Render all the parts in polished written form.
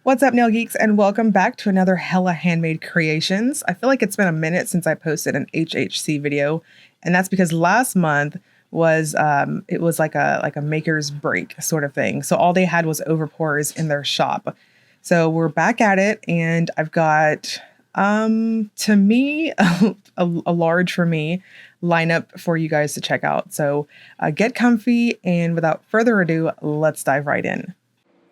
What's up, nail geeks, and welcome back to another hella handmade creations. I feel like it's been a minute since I posted an HHC video, and that's because last month was it was like a maker's break sort of thing. So all they had was overpours in their shop. So we're back at it, and I've got to me a large for me lineup for you guys to check out. So get comfy, and without further ado, let's dive right in.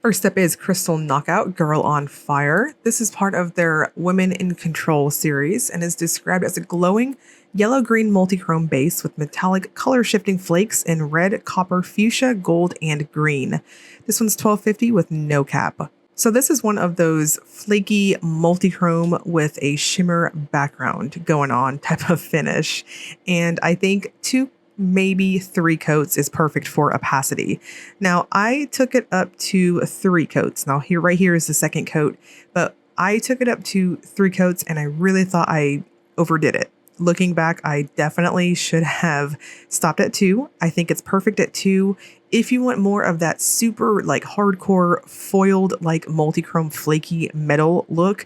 First up is Crystal Knockout Girl on Fire. This is part of their Women in Control series and is described as a glowing yellow-green multichrome base with metallic color-shifting flakes in red, copper, fuchsia, gold, and green. This one's $12.50 with no cap. So this is one of those flaky multichrome with a shimmer background going on type of finish. And I think maybe 3 coats is perfect for opacity. Now I took it up to 3 coats. Now right here is the second coat, but I took it up to 3 coats and I really thought I overdid it. Looking back, I definitely should have stopped at 2. I think it's perfect at 2. If you want more of that super like hardcore foiled like multichrome flaky metal look,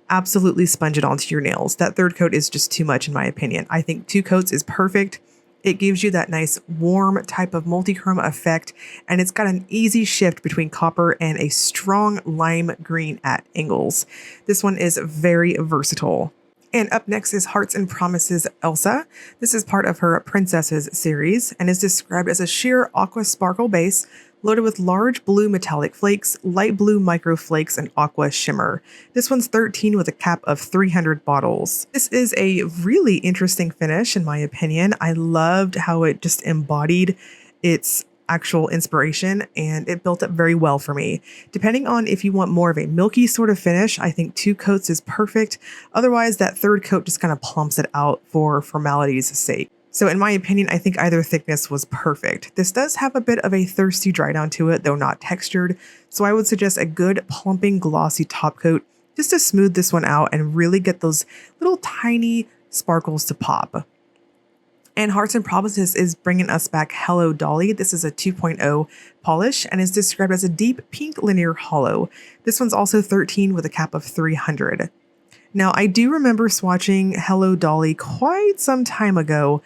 absolutely sponge it onto your nails. That third coat is just too much in my opinion. I think 2 coats is perfect. It gives you that nice warm type of multichrome effect, and it's got an easy shift between copper and a strong lime green at angles. This one is very versatile. And up next is Hearts and Promises Elsa. This is part of her Princesses series and is described as a sheer aqua sparkle base loaded with large blue metallic flakes, light blue micro flakes, and aqua shimmer. This one's $13 with a cap of 300 bottles. This is a really interesting finish in my opinion. I loved how it just embodied its actual inspiration and it built up very well for me. Depending on if you want more of a milky sort of finish, I think 2 coats is perfect. Otherwise, that third coat just kind of plumps it out for formality's sake. So in my opinion, I think either thickness was perfect. This does have a bit of a thirsty dry down to it, though not textured. So I would suggest a good plumping glossy top coat just to smooth this one out and really get those little tiny sparkles to pop. And Hearts and Promises is bringing us back Hello Dolly. This is a 2.0 polish and is described as a deep pink linear hollow. This one's also $13 with a cap of 300. Now, I do remember swatching Hello Dolly quite some time ago.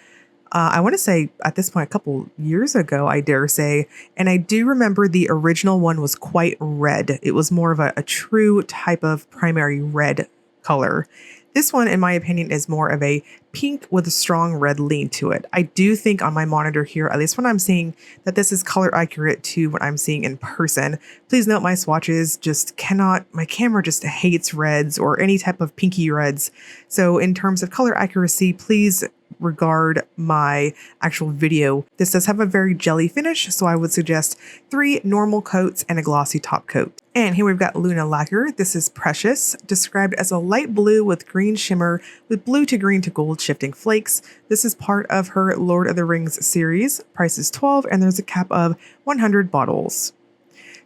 I want to say at this point, a couple years ago, I dare say. And I do remember the original one was quite red. It was more of a true type of primary red color. This one, in my opinion, is more of a pink with a strong red lean to it. I do think on my monitor here, at least when I'm seeing that this is color accurate to what I'm seeing in person. Please note my swatches just cannot, my camera just hates reds or any type of pinky reds. So in terms of color accuracy, please regard my actual video. This does have a very jelly finish, so I would suggest 3 normal coats and a glossy top coat. And here we've got Luna Lacquer. This is Precious, described as a light blue with green shimmer with blue to green to gold shifting flakes. This is part of her Lord of the Rings series. Price is $12 and there's a cap of 100 bottles.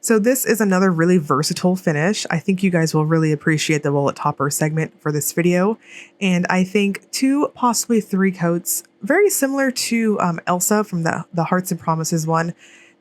So this is another really versatile finish. I think you guys will really appreciate the bullet topper segment for this video. And I think 2, possibly 3 coats, very similar to Elsa from the Hearts and Promises one,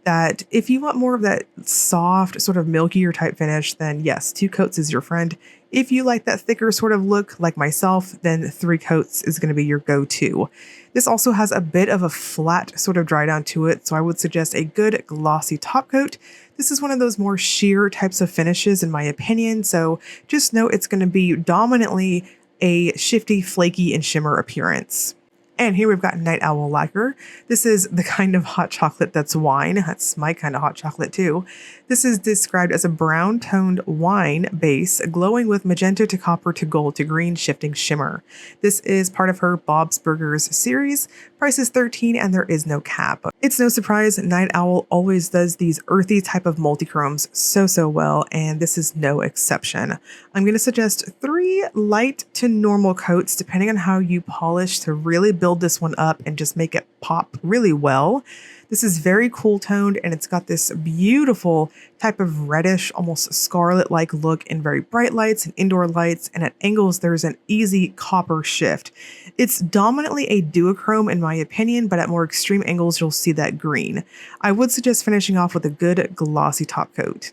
that if you want more of that soft, sort of milkier type finish, then yes, 2 coats is your friend. If you like that thicker sort of look like myself, then 3 coats is going to be your go-to. This also has a bit of a flat sort of dry down to it, so I would suggest a good glossy top coat. This is one of those more sheer types of finishes in my opinion, so just know it's going to be dominantly a shifty, flaky, and shimmer appearance. And here we've got Night Owl Lacquer. This is the kind of hot chocolate that's wine. That's my kind of hot chocolate too. This is described as a brown toned wine base, glowing with magenta to copper to gold to green shifting shimmer. This is part of her Bob's Burgers series. Price is $13 and there is no cap. It's no surprise Night Owl always does these earthy type of multichromes so well, and this is no exception. I'm going to suggest 3 light to normal coats depending on how you polish to really build this one up and just make it pop really well. This is very cool toned and it's got this beautiful type of reddish, almost scarlet-like look in very bright lights and indoor lights, and at angles there's an easy copper shift. It's dominantly a duochrome in my opinion, but at more extreme angles you'll see that green. I would suggest finishing off with a good glossy top coat.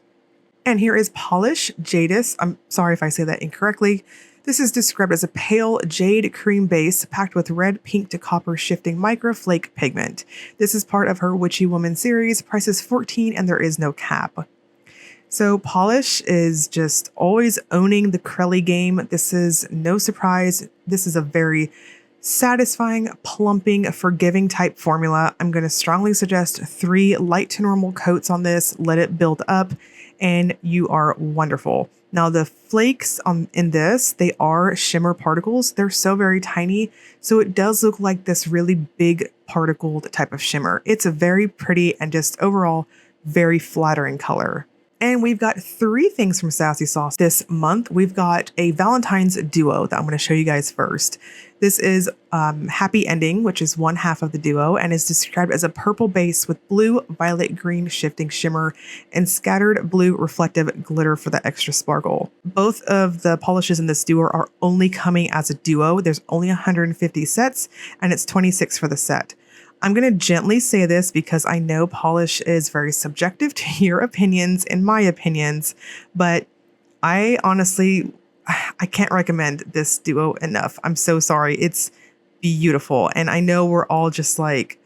And here is Pahlish Jadis. I'm sorry if I say that incorrectly. This is described as a pale jade cream base packed with red, pink to copper shifting microflake pigment. This is part of her Witchy Woman series. Price is $14 and there is no cap. So Pahlish is just always owning the Crelly game. This is no surprise. This is a very satisfying, plumping, forgiving type formula. I'm going to strongly suggest 3 light to normal coats on this. Let it build up and you are wonderful. Now the flakes in this, they are shimmer particles. They're so very tiny. So it does look like this really big particled type of shimmer. It's a very pretty and just overall very flattering color. And we've got 3 things from Sassy Sauce this month. We've got a Valentine's duo that I'm going to show you guys first. This is Happy Ending, which is one half of the duo and is described as a purple base with blue, violet, green shifting shimmer and scattered blue reflective glitter for the extra sparkle. Both of the polishes in this duo are only coming as a duo. There's only 150 sets and it's $26 for the set. I'm going to gently say this because I know polish is very subjective to your opinions and my opinions, but I can't recommend this duo enough. I'm so sorry. It's beautiful. And I know we're all just like,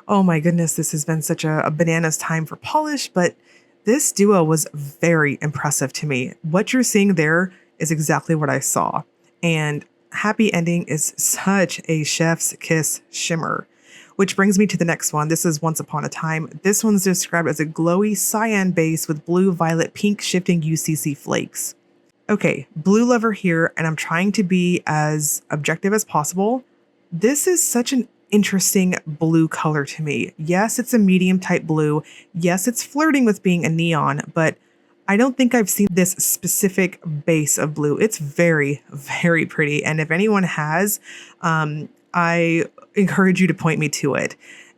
oh my goodness, this has been such a bananas time for polish, but this duo was very impressive to me. What you're seeing there is exactly what I saw. And Happy Ending is such a chef's kiss shimmer. Which brings me to the next one. This is Once Upon a Time. This one's described as a glowy cyan base with blue, violet, pink shifting UCC flakes. Okay, blue lover here, and I'm trying to be as objective as possible. This is such an interesting blue color to me. Yes, it's a medium type blue. Yes, it's flirting with being a neon, but I don't think I've seen this specific base of blue. It's very, very pretty. And if anyone has, I encourage you to point me to it.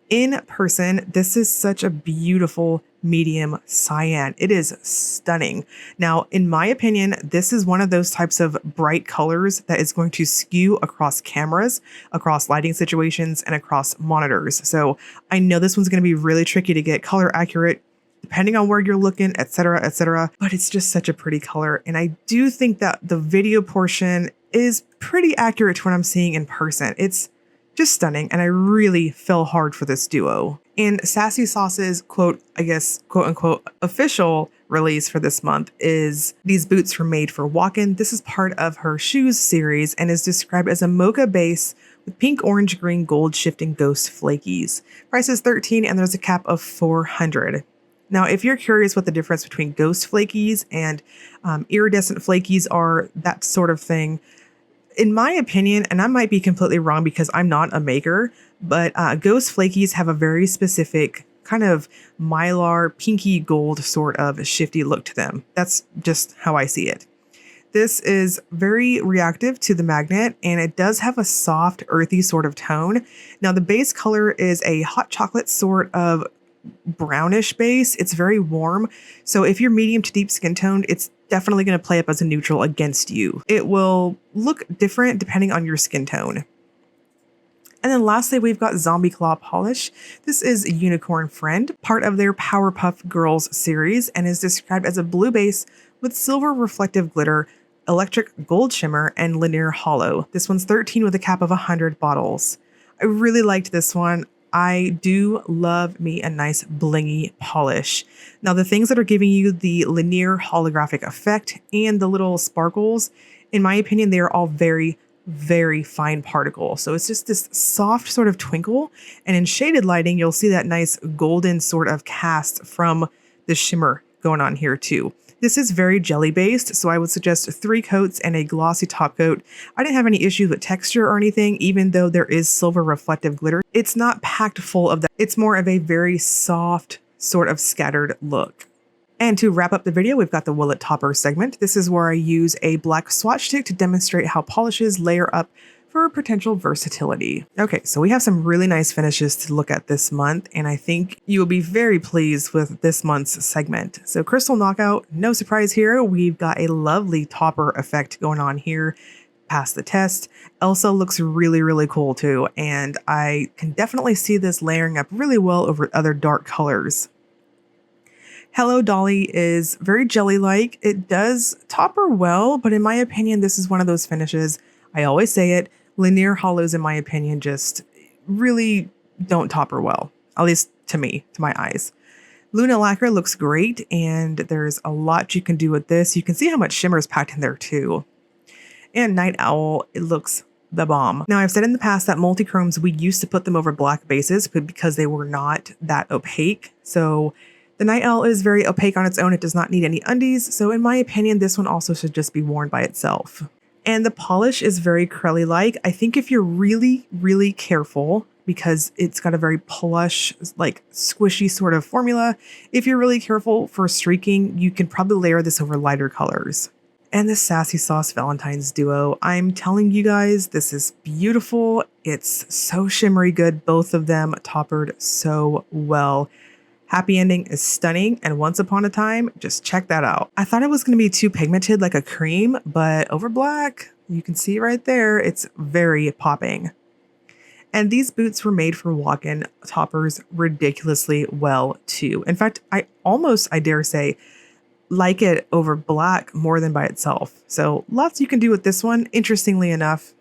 In person, this is such a beautiful medium cyan. It is stunning. Now, in my opinion, this is one of those types of bright colors that is going to skew across cameras, across lighting situations, and across monitors. So I know this one's going to be really tricky to get color accurate depending on where you're looking, etc., etc. But it's just such a pretty color. And I do think that the video portion is pretty accurate to what I'm seeing in person. It's just stunning, and I really fell hard for this duo. And Sassy Sauce's quote unquote official release for this month is these boots were made for Walkin. This is part of her shoes series and is described as a mocha base with pink, orange, green, gold shifting ghost flakies. Price is $13 and there's a cap of $400. Now, if you're curious what the difference between ghost flakies and iridescent flakies are, that sort of thing, in my opinion, and I might be completely wrong because I'm not a maker, but ghost flakies have a very specific kind of mylar, pinky gold sort of shifty look to them. That's just how I see it. This is very reactive to the magnet, and it does have a soft, earthy sort of tone. Now, the base color is a hot chocolate sort of brownish base. It's very warm. So if you're medium to deep skin toned, it's definitely going to play up as a neutral against you. It will look different depending on your skin tone. And then lastly, we've got Zombie Claw Polish. This is a Unicorn Friend, part of their Powerpuff Girls series, and is described as a blue base with silver reflective glitter, electric gold shimmer, and linear hollow. This one's $13 with a cap of 100 bottles. I really liked this one. I do love me a nice blingy polish. Now, the things that are giving you the linear holographic effect and the little sparkles, in my opinion, they are all very, very fine particle. So it's just this soft sort of twinkle. And in shaded lighting, you'll see that nice golden sort of cast from the shimmer going on here too. This is very jelly based, so I would suggest 3 coats and a glossy top coat. I didn't have any issues with texture or anything, even though there is silver reflective glitter. It's not packed full of that. It's more of a very soft sort of scattered look. And to wrap up the video, we've got the Will It Topper segment. This is where I use a black swatch stick to demonstrate how polishes layer up for potential versatility. Okay, so we have some really nice finishes to look at this month, and I think you will be very pleased with this month's segment. So Crystal Knockout, no surprise here. We've got a lovely topper effect going on here. Passed the test. Elsa looks really, really cool too, and I can definitely see this layering up really well over other dark colors. Hello Dolly is very jelly-like. It does topper well, but in my opinion, this is one of those finishes. I always say it, linear hollows, in my opinion, just really don't topper well, at least to me, to my eyes. Luna Lacquer looks great, and there's a lot you can do with this. You can see how much shimmer is packed in there too. And Night Owl, it looks the bomb. Now, I've said in the past that multi-chromes, we used to put them over black bases but because they were not that opaque. So the Night Owl is very opaque on its own. It does not need any undies. So in my opinion, this one also should just be worn by itself. And the polish is very curly-like. I think if you're really, really careful, because it's got a very plush, like squishy sort of formula, if you're really careful for streaking, you can probably layer this over lighter colors. And the Sassy Sauce Valentines duo, I'm telling you guys, this is beautiful. It's so shimmery good. Both of them toppered so well. Happy Ending is stunning, and Once Upon a Time, just check that out. I thought it was going to be too pigmented like a cream, but over black, you can see right there, it's very popping. And these boots were made for Walkin, toppers ridiculously well too. In fact, I dare say, like it over black more than by itself. So lots you can do with this one, interestingly enough.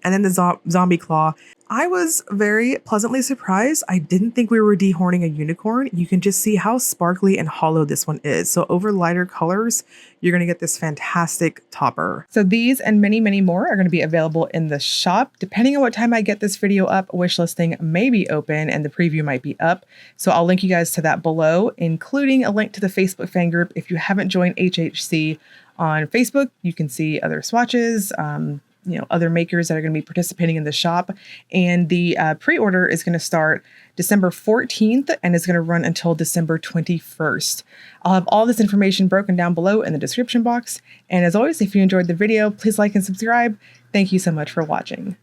And then the Zombie Claw. I was very pleasantly surprised. I didn't think we were dehorning a unicorn. You can just see how sparkly and hollow this one is. So over lighter colors, you're going to get this fantastic topper. So these and many, many more are going to be available in the shop. Depending on what time I get this video up, wish listing may be open and the preview might be up. So I'll link you guys to that below, including a link to the Facebook fan group. If you haven't joined HHC on Facebook, you can see other swatches, other makers that are going to be participating in the shop. And the pre-order is going to start December 14th and is going to run until December 21st. I'll have all this information broken down below in the description box. And as always, if you enjoyed the video, please like and subscribe. Thank you so much for watching.